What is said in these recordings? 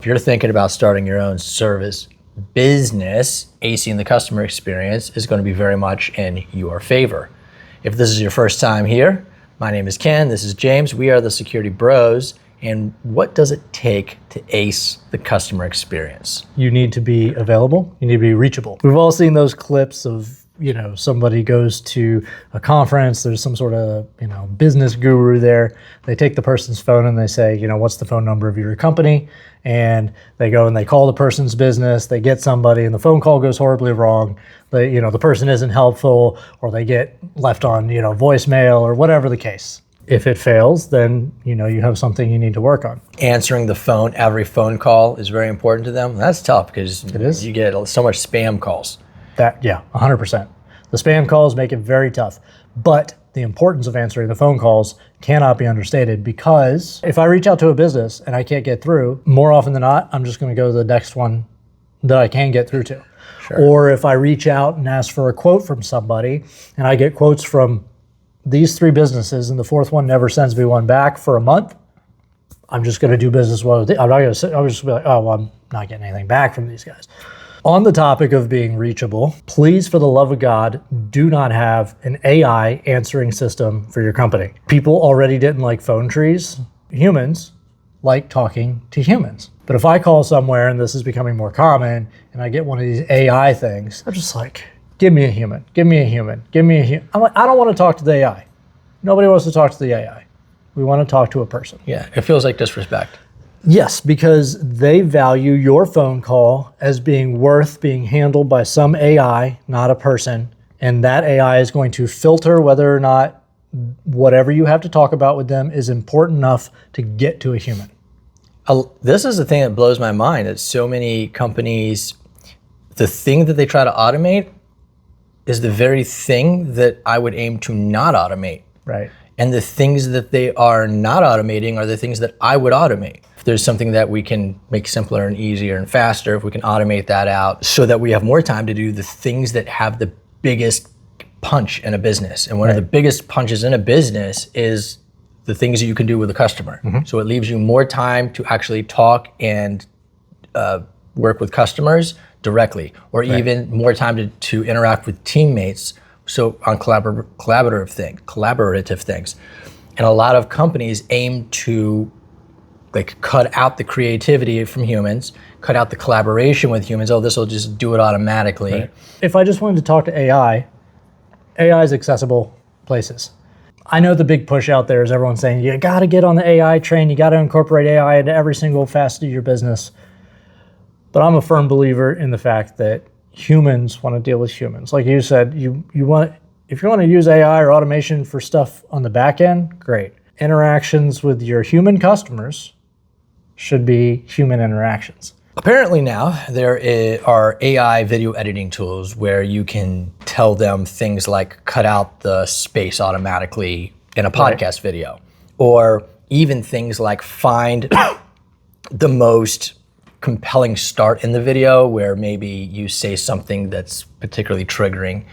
If you're thinking about starting your own service business, acing the customer experience is going to be very much in your favor. If this is your first time here, my name is Ken, this is James, we are the Security Bros, and what does it take to ace the customer experience? You need to be available, you need to be reachable. We've all seen those clips of, somebody goes to a conference, there's some sort of, business guru there. They take the person's phone and they say, what's the phone number of your company? And they go and they call the person's business, they get somebody and the phone call goes horribly wrong. The person isn't helpful, or they get left on, voicemail or whatever the case. If it fails, then, you have something you need to work on. Answering the phone, every phone call is very important to them. That's tough because you get so much spam calls. 100%. The spam calls make it very tough. But the importance of answering the phone calls cannot be understated, because if I reach out to a business and I can't get through, more often than not, I'm just going to go to the next one that I can get through to. Sure. Or if I reach out and ask for a quote from somebody and I get quotes from these 3 businesses and the 4th one never sends me one back for a month, I'm just going to do business with them. I'm not going to. I'm just going to be like, oh, well, I'm not getting anything back from these guys. On the topic of being reachable, please, for the love of God, do not have an AI answering system for your company. People already didn't like phone trees. Humans like talking to humans. But if I call somewhere, and this is becoming more common, and I get one of these AI things, I'm just like, give me a human, give me a human, give me a human. I'm like, I don't want to talk to the AI. Nobody wants to talk to the AI. We want to talk to a person. Yeah, it feels like disrespect. Yes, because they value your phone call as being worth being handled by some AI, not a person. And that AI is going to filter whether or not whatever you have to talk about with them is important enough to get to a human. This is the thing that blows my mind, that so many companies, the thing that they try to automate is the very thing that I would aim to not automate. Right. And the things that they are not automating are the things that I would automate. If there's something that we can make simpler and easier and faster, if we can automate that out so that we have more time to do the things that have the biggest punch in a business. And one of the biggest punches in a business is the things that you can do with a customer. Mm-hmm. So it leaves you more time to actually talk and work with customers directly, or even more time to interact with teammates. So on collaborative things. And a lot of companies aim to cut out the creativity from humans, cut out the collaboration with humans. Oh, this will just do it automatically. Right. If I just wanted to talk to AI is accessible places. I know the big push out there is everyone saying, you got to get on the AI train, you got to incorporate AI into every single facet of your business. But I'm a firm believer in the fact that humans want to deal with humans. Like you said, if you want to use AI or automation for stuff on the back end, great. Interactions with your human customers should be human interactions. Apparently now there are AI video editing tools where you can tell them things like cut out the space automatically in a podcast video, or even things like find the most compelling start in the video where maybe you say something that's particularly triggering,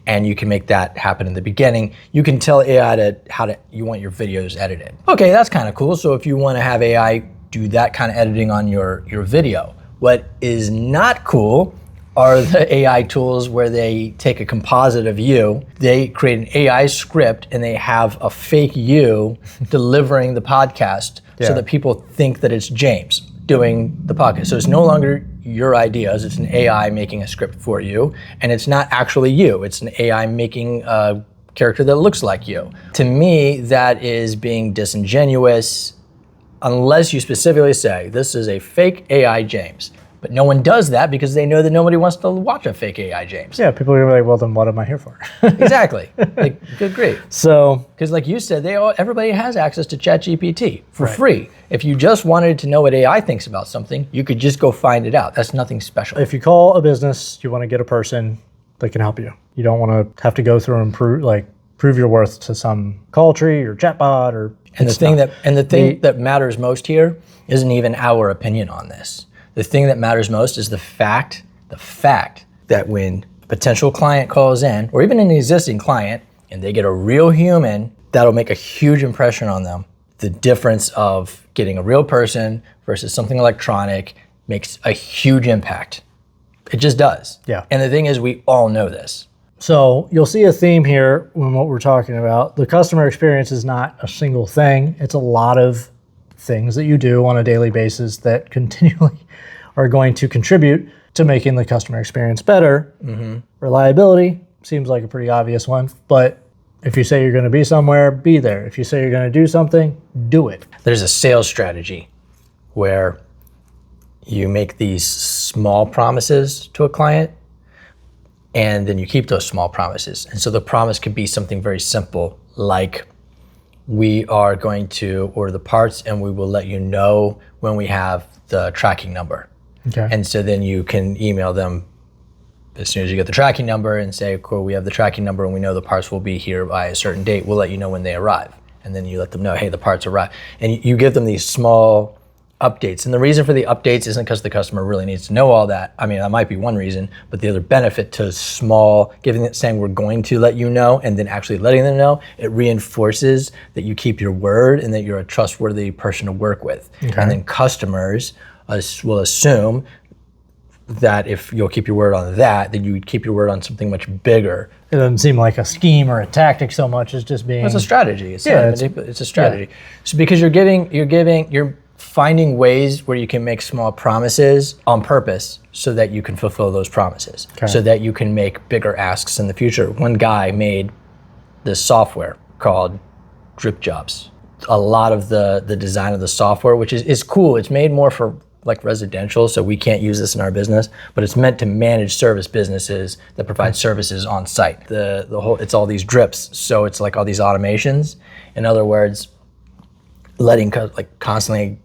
and you can make that happen in the beginning. You can tell AI how you want your videos edited. Okay, that's kind of cool. So if you want to have AI do that kind of editing on your video. What is not cool are the AI tools where they take a composite of you, they create an AI script, and they have a fake you delivering the podcast so that people think that it's James doing the podcast. So it's no longer your ideas, it's an AI making a script for you, and it's not actually you, it's an AI making a character that looks like you. To me, that is being disingenuous, unless you specifically say, this is a fake AI James. But no one does that because they know that nobody wants to watch a fake AI James. Yeah, people are like, well, then what am I here for? Exactly. Good grief. So, because like you said, everybody has access to ChatGPT for free. If you just wanted to know what AI thinks about something, you could just go find it out. That's nothing special. If you call a business, you want to get a person that can help you. You don't want to have to go through and prove your worth to some call tree or chatbot or. And the thing that matters most here isn't even our opinion on this. The thing that matters most is the fact that when a potential client calls in, or even an existing client, and they get a real human, that'll make a huge impression on them. the difference of getting a real person versus something electronic makes a huge impact. It just does. Yeah. And the thing is, we all know this. So you'll see a theme here when what we're talking about. The customer experience is not a single thing. It's a lot of things that you do on a daily basis that continually are going to contribute to making the customer experience better. Reliability seems like a pretty obvious one, but if you say you're going to be somewhere, be there. If you say you're going to do something, do it. There's a sales strategy where you make these small promises to a client and then you keep those small promises. And so the promise could be something very simple, like we are going to order the parts and we will let you know when we have the tracking number. Okay. And so then you can email them as soon as you get the tracking number and say, cool, we have the tracking number and we know the parts will be here by a certain date. We'll let you know when they arrive. And then you let them know, hey, the parts arrived. And you give them these small updates. And the reason for the updates isn't because the customer really needs to know all that. I mean, that might be one reason, but the other benefit to small, saying we're going to let you know and then actually letting them know, it reinforces that you keep your word and that you're a trustworthy person to work with. Okay. And then customers will assume that if you'll keep your word on that, then you would keep your word on something much bigger. It doesn't seem like a scheme or a tactic so much as just being... It's a strategy. It's a strategy. Yeah. So because you're finding ways where you can make small promises on purpose so that you can fulfill those promises, so that you can make bigger asks in the future. One guy made this software called drip jobs. A lot of the design of the software, which is cool, it's made more for like residential, so we can't use this in our business, but it's meant to manage service businesses that provide services on site. The whole, it's all these drips, so it's like all these automations. In other words, constantly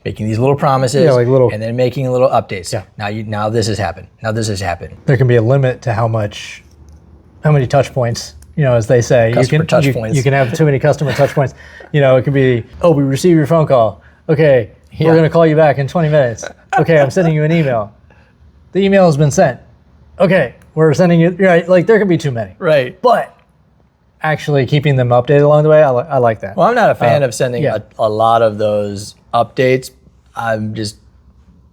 making these little promises, and then making little updates. Yeah. Now this has happened. Now this has happened. There can be a limit to how many touch points, as they say. Customer touch points. You can have too many customer touch points. It could be, oh, we received your phone call. Okay, we're going to call you back in 20 minutes. Okay, I'm sending you an email. The email has been sent. Okay, we're sending you, right? Like there can be too many. Right. But actually keeping them updated along the way, I like that. Well, I'm not a fan of sending a lot of those updates. I'm just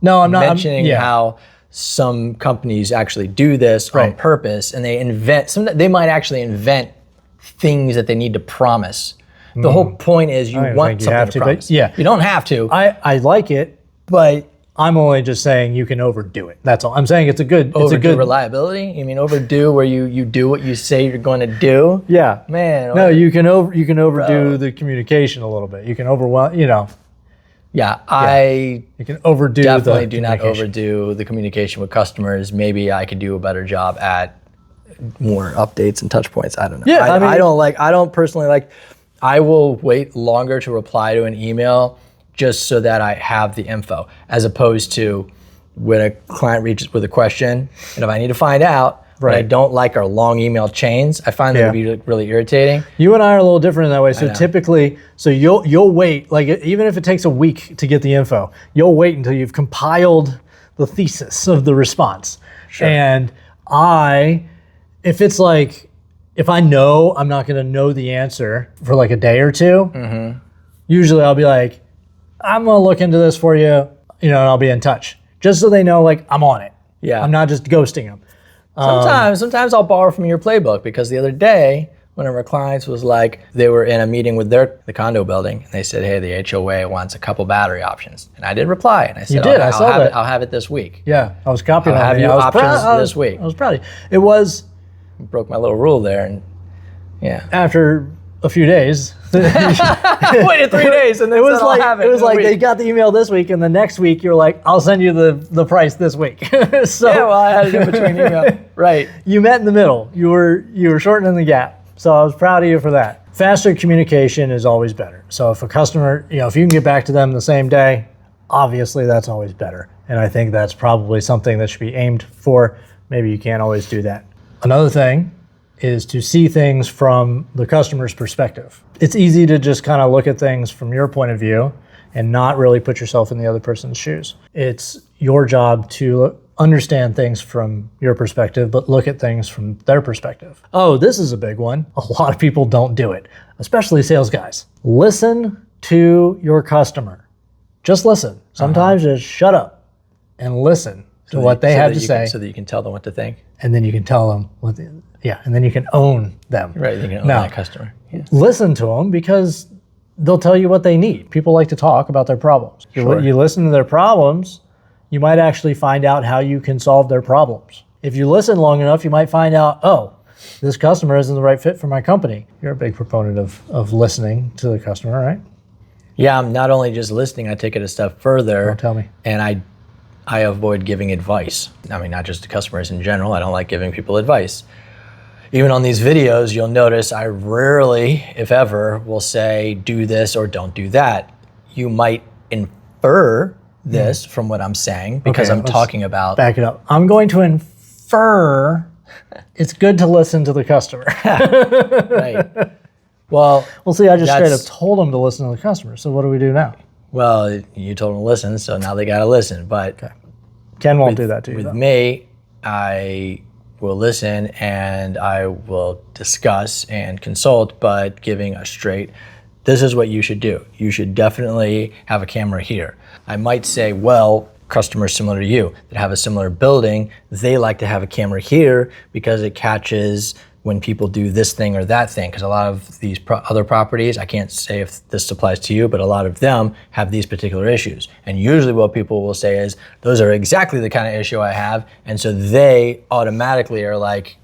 mentioning how some companies actually do this on purpose, and they might actually invent things that they need to promise. The whole point is you want something to promise. You don't have to. I like it, but I'm only just saying you can overdo it. That's all. I'm saying it's a good reliability. You mean overdo where you do what you say you're going to do? Yeah, man. No, you can overdo the communication a little bit. You can overwhelm. Yeah, I you can overdo. Definitely do not overdo the communication with customers. Maybe I could do a better job at more updates and touch points. I don't know. Yeah, I don't personally like. I will wait longer to reply to an email just so that I have the info, as opposed to when a client reaches with a question, and if I need to find out, but I don't like our long email chains. I find them to be really irritating. You and I are a little different in that way. So typically, you'll wait, like even if it takes a week to get the info, you'll wait until you've compiled the thesis of the response. Sure. And if I know I'm not going to know the answer for like a day or two, usually I'll be like, I'm going to look into this for you, and I'll be in touch. Just so they know, like, I'm on it. Yeah. I'm not just ghosting them. Sometimes I'll borrow from your playbook, because the other day, one of our clients was like, they were in a meeting with the condo building, and they said, hey, the HOA wants a couple battery options. And I did reply, and I said, you did. I saw that. I'll have it this week. Yeah, I was copying I'll have you options this week. I was proud of you. It was... Broke my little rule there, and after a few days. Waited 3 days, and it was like they got the email this week, and the next week you're like, I'll send you the price this week. So I had to do between email. Right. You met in the middle. You were shortening the gap. So I was proud of you for that. Faster communication is always better. So if a customer, if you can get back to them the same day, obviously that's always better. And I think that's probably something that should be aimed for. Maybe you can't always do that. Another thing is to see things from the customer's perspective. It's easy to just kind of look at things from your point of view and not really put yourself in the other person's shoes. It's your job to understand things from your perspective, but look at things from their perspective. Oh, this is a big one. A lot of people don't do it, especially sales guys. Listen to your customer. Just listen. Sometimes just shut up and listen to what they have to say. So that you can tell them what to think. And then you can tell them and then you can own them. Right, you can own that customer. Yeah. Listen to them because they'll tell you what they need. People like to talk about their problems. Sure. You listen to their problems, you might actually find out how you can solve their problems. If you listen long enough, you might find out, oh, this customer isn't the right fit for my company. You're a big proponent of listening to the customer, right? Yeah, I'm not only just listening, I take it a step further. Don't tell me. And I avoid giving advice. I mean, not just to customers in general. I don't like giving people advice. Even on these videos, you'll notice I rarely, if ever, will say, do this or don't do that. You might infer this from what I'm saying because I'm talking about... Back it up. I'm going to infer it's good to listen to the customer. Right. Well, see, I just straight up told them to listen to the customer. So what do we do now? Well, you told them to listen, so now they got to listen. But Ken won't do that to you. With me, I will listen and I will discuss and consult, but giving a straight, this is what you should do. You should definitely have a camera here. I might say, well, customers similar to you that have a similar building, they like to have a camera here because it catches when people do this thing or that thing. Because a lot of these other properties, I can't say if this applies to you, but a lot of them have these particular issues. And usually what people will say is, those are exactly the kind of issue I have. And so they automatically are like,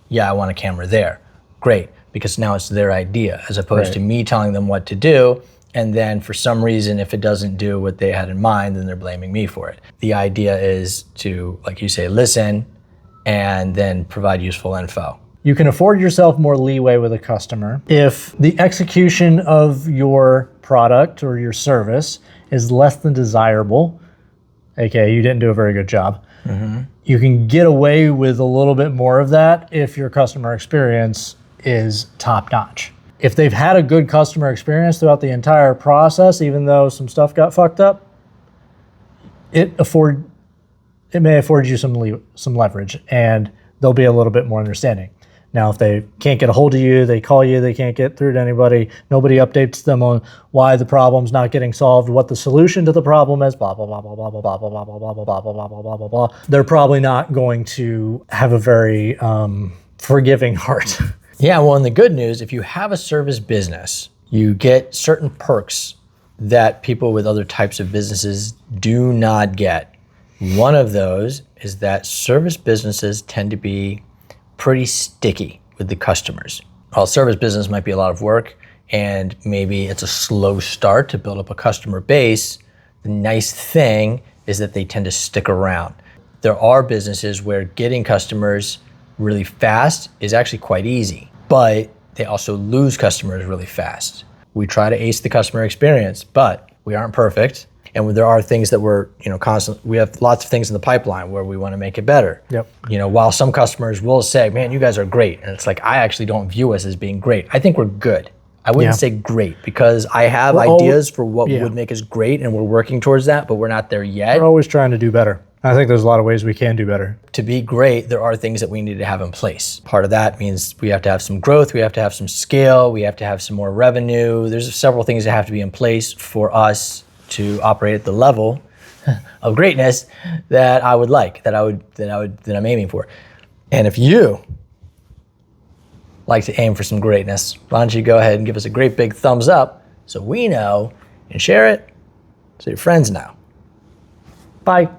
yeah, I want a camera there. Great, because now it's their idea as opposed to me telling them what to do. And then for some reason, if it doesn't do what they had in mind, then they're blaming me for it. The idea is to, like you say, listen and then provide useful info. You can afford yourself more leeway with a customer if the execution of your product or your service is less than desirable, aka you didn't do a very good job. You can get away with a little bit more of that if your customer experience is top notch. If they've had a good customer experience throughout the entire process, even though some stuff got fucked up, it may afford you some leverage, and they'll be a little bit more understanding. Now, if they can't get a hold of you, they call you, they can't get through to anybody, nobody updates them on why the problem's not getting solved, what the solution to the problem is, blah, blah, blah, blah, blah, blah, blah, blah, blah, blah, blah, blah, blah, blah, blah, blah, blah. They're probably not going to have a very forgiving heart. Yeah, well, and the good news, if you have a service business, you get certain perks that people with other types of businesses do not get. One of those is that service businesses tend to be pretty sticky with the customers. While service business might be a lot of work and maybe it's a slow start to build up a customer base, the nice thing is that they tend to stick around. There are businesses where getting customers really fast is actually quite easy, but they also lose customers really fast. We try to ace the customer experience, but we aren't perfect. And there are things that we're, we have lots of things in the pipeline where we want to make it better. Yep. While some customers will say, man, you guys are great. And it's like, I actually don't view us as being great. I think we're good. I wouldn't say great because I have ideas for what would make us great and we're working towards that, but we're not there yet. We're always trying to do better. I think there's a lot of ways we can do better. To be great, there are things that we need to have in place. Part of that means we have to have some growth, we have to have some scale, we have to have some more revenue. There's several things that have to be in place for us to operate at the level of greatness that I would like, that I'm aiming for. And if you like to aim for some greatness, why don't you go ahead and give us a great big thumbs up so we know and share it so your friends know. Bye.